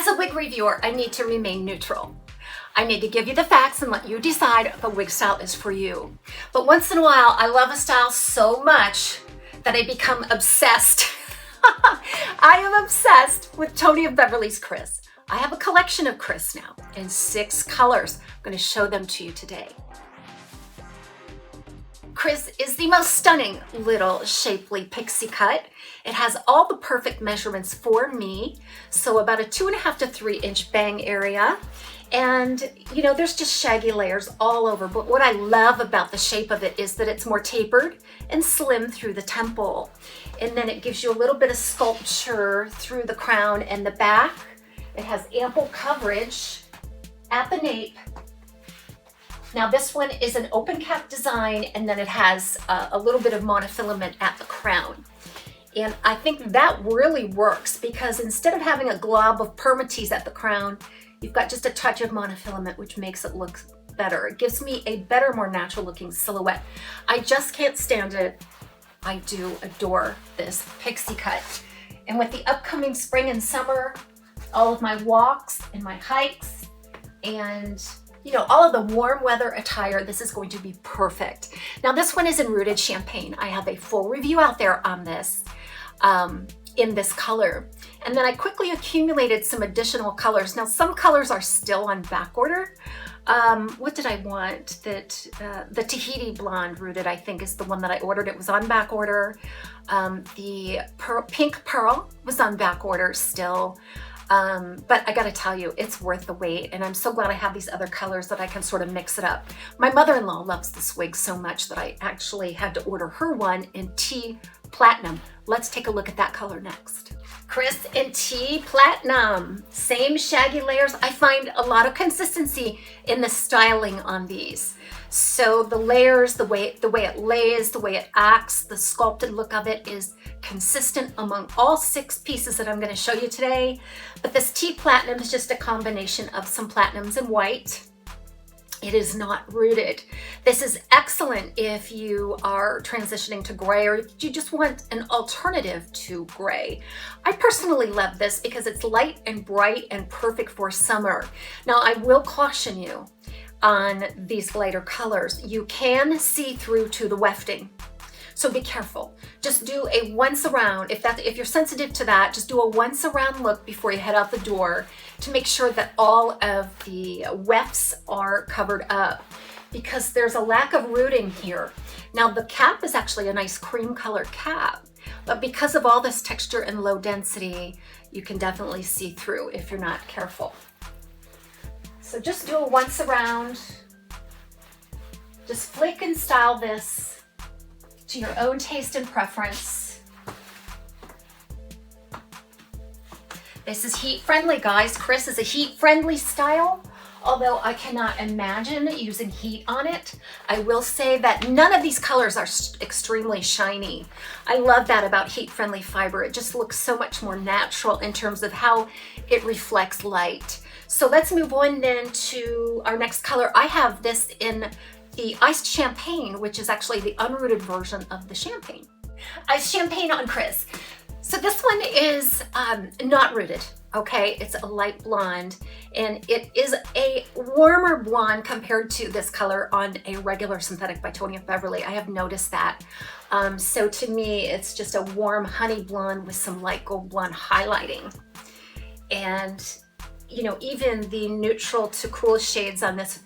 As a wig reviewer, I need to remain neutral. I need to give you the facts and let you decide if a wig style is for you. But once in a while, I love a style so much that I become obsessed. I am obsessed with YTony of Beverly's KRIS. I have a collection of KRIS now in 6 colors. I'm going to show them to you today. KRIS is the most stunning little shapely pixie cut. It has all the perfect measurements for me. So about a 2.5 to 3 inch bang area. And you know, there's just shaggy layers all over. But what I love about the shape of it is that it's more tapered and slim through the temple. And then it gives you a little bit of sculpture through the crown and the back. It has ample coverage at the nape. Now this one is an open cap design, and then it has a little bit of monofilament at the crown. And I think that really works because instead of having a glob of permatease at the crown, you've got just a touch of monofilament, which makes it look better. It gives me a better, more natural looking silhouette. I just can't stand it. I do adore this pixie cut. And with the upcoming spring and summer, all of my walks and my hikes and you know, all of the warm weather attire, this is going to be perfect. Now this one is in Rooted Champagne. I have a full review out there on this in this color. And then I quickly accumulated some additional colors. Now some colors are still on back order. What did I want? The Tahiti Blonde Rooted, I think, is the one that I ordered. It was on back order. The Pink Pearl was on back order still. But I gotta tell you, it's worth the wait, and I'm so glad I have these other colors that I can sort of mix it up. My mother-in-law loves this wig so much that I actually had to order her one in Tea Platinum. Let's take a look at that color next. KRIS in Tea Platinum, same shaggy layers. I find a lot of consistency in the styling on these. So the layers, the way it lays, the way it acts, the sculpted look of it is consistent among all 6 pieces that I'm going to show you today. But this Tea Platinum is just a combination of some platinums and white. It is not rooted. This is excellent if you are transitioning to gray or you just want an alternative to gray. I personally love this because it's light and bright and perfect for summer. Now I will caution you on these lighter colors. You can see through to the wefting. So be careful. Just do a once around. If you're sensitive to that, just do a once around look before you head out the door to make sure that all of the wefts are covered up because there's a lack of rooting here. Now the cap is actually a nice cream color cap, but because of all this texture and low density, you can definitely see through if you're not careful. So just do a once around. Just flick and style this to your own taste and preference. This is heat friendly, guys. KRIS is a heat friendly style, although I cannot imagine using heat on it. I will say that none of these colors are extremely shiny. I love that about heat friendly fiber. It just looks so much more natural in terms of how it reflects light. So let's move on then to our next color. I have this in the Iced Champagne, which is actually the unrooted version of the champagne. Iced Champagne on KRIS. So this one is not rooted, okay? It's a light blonde, and it is a warmer blonde compared to this color on a regular synthetic by YTony of Beverly. I have noticed that. So to me, it's just a warm honey blonde with some light gold blonde highlighting. And you know, even the neutral to cool shades on this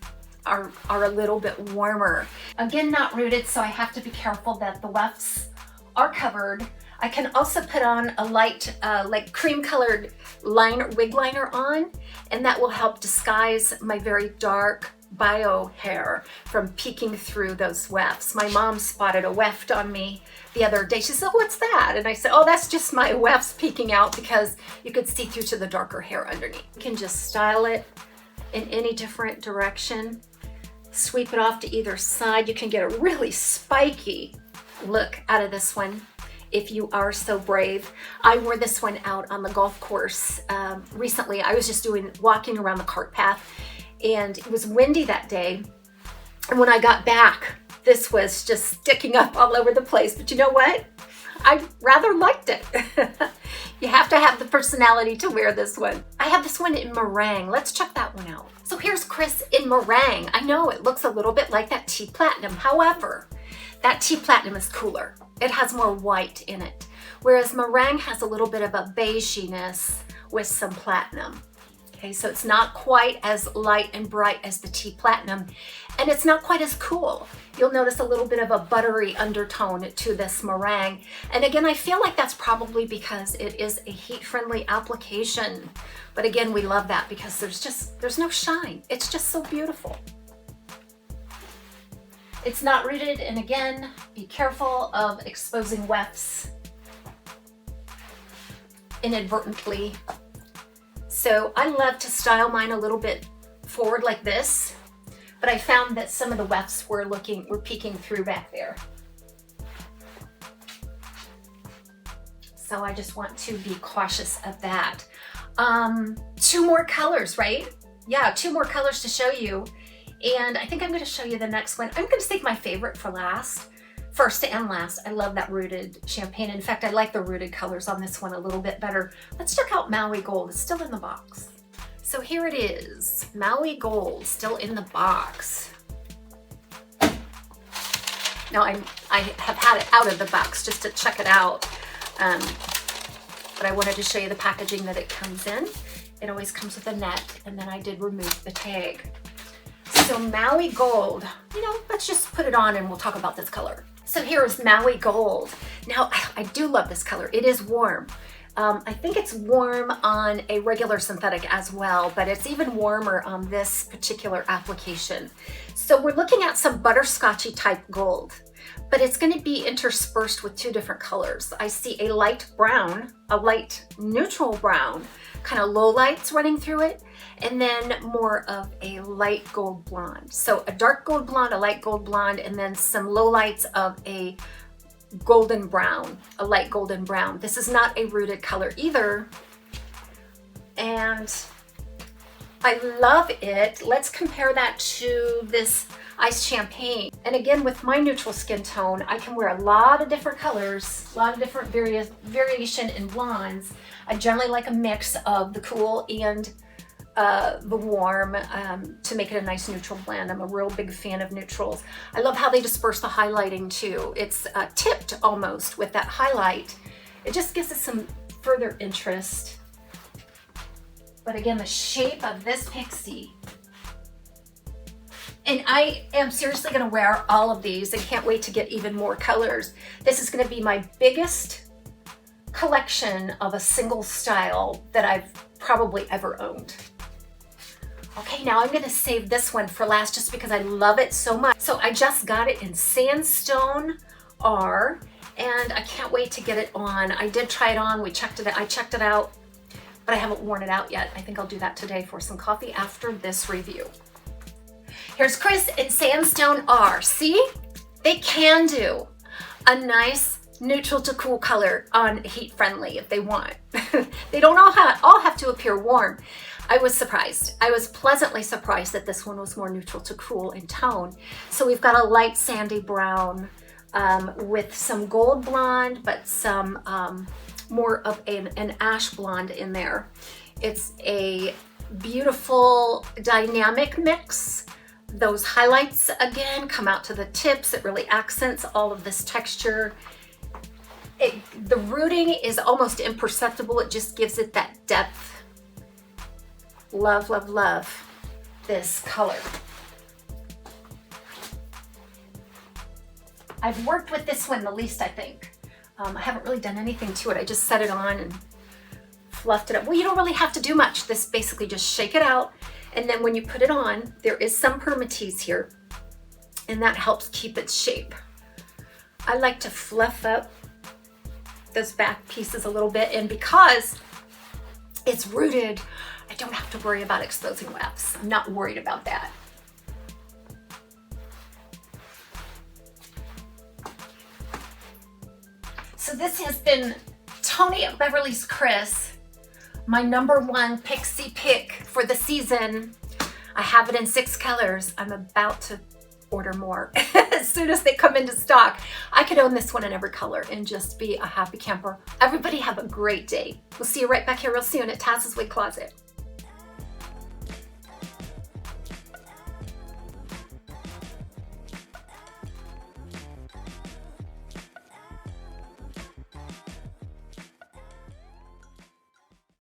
are a little bit warmer. Again, not rooted, so I have to be careful that the wefts are covered. I can also put on a light, like cream colored wig liner on, and that will help disguise my very dark bio hair from peeking through those wefts. My mom spotted a weft on me the other day. She said, "What's that?" And I said, "Oh, that's just my wefts peeking out because you could see through to the darker hair underneath." You can just style it in any different direction. Sweep it off to either side. You can get a really spiky look out of this one if you are so brave. I wore this one out on the golf course recently. I was just walking around the cart path, and it was windy that day. And when I got back, this was just sticking up all over the place. But you know what? I rather liked it. You have to have the personality to wear this one. I have this one in meringue. Let's check that one out. So here's KRIS in meringue. I know it looks a little bit like that tea platinum. However, that tea platinum is cooler. It has more white in it. Whereas meringue has a little bit of a beiginess with some platinum. Okay, so it's not quite as light and bright as the tea platinum, and it's not quite as cool. You'll notice a little bit of a buttery undertone to this meringue. And again, I feel like that's probably because it is a heat-friendly application. But again, we love that because there's no shine. It's just so beautiful. It's not rooted, and again, be careful of exposing wefts inadvertently. So I love to style mine a little bit forward like this, but I found that some of the wefts were peeking through back there. So I just want to be cautious of that. 2 more colors, right? Yeah, 2 more colors to show you. And I think I'm going to show you the next one. I'm going to save my favorite for last. First and last. I love that rooted champagne. In fact, I like the rooted colors on this one a little bit better. Let's check out Maui Gold. It's still in the box. So here it is. Maui Gold, still in the box. Now I have had it out of the box just to check it out. But I wanted to show you the packaging that it comes in. It always comes with a net, and then I did remove the tag. So Maui Gold, you know, let's just put it on and we'll talk about this color. So here is Maui Gold. Now, I do love this color. It is warm. I think it's warm on a regular synthetic as well, but it's even warmer on this particular application. So we're looking at some butterscotchy type gold, but it's going to be interspersed with 2 different colors. I see a light brown, a light neutral brown, kind of low lights running through it, and then more of a light gold blonde. So a dark gold blonde, a light gold blonde, and then some low lights of a golden brown, a light golden brown. This is not a rooted color either, and I love it. Let's compare that to this iced champagne. And again, with my neutral skin tone, I can wear a lot of different colors, a lot of different variation in blondes. I generally like a mix of the cool and the warm to make it a nice neutral blend. I'm a real big fan of neutrals. I love how they disperse the highlighting too. It's tipped almost with that highlight. It just gives us some further interest. But again, the shape of this PIXIE, and I am seriously going to wear all of these and can't wait to get even more colors. This is going to be my biggest collection of a single style that I've probably ever owned. Okay, now I'm going to save this one for last just because I love it so much. So I just got it in Sandstone R, and I can't wait to get it on. I did try it on. I checked it out, but I haven't worn it out yet. I think I'll do that today for some coffee after this review. Here's KRIS in Sandstone R. See? They can do a nice neutral to cool color on heat friendly if they want. They don't all have to appear warm. I was surprised. I was pleasantly surprised that this one was more neutral to cool in tone. So we've got a light sandy brown with some gold blonde, but some more of an ash blonde in there. It's a beautiful dynamic mix. Those highlights again come out to the tips. It really accents all of this texture. The rooting is almost imperceptible. It just gives it that depth. Love, love, love this color. I've worked with this one the least, I think. I haven't really done anything to it. I just set it on and fluffed it up. Well, you don't really have to do much. This basically just shake it out. And then when you put it on, there is some permatease here, and that helps keep its shape. I like to fluff up those back pieces a little bit, and because it's rooted, I don't have to worry about exposing wefts. I'm not worried about that. So this has been YTony Of Beverly's KRIS, my #1 PIXIE pick for the season. I have it in 6 colors. I'm about to order more. As soon as they come into stock, I could own this one in every color and just be a happy camper. Everybody have a great day. We'll see you right back here real soon at Taz's Wig Closet.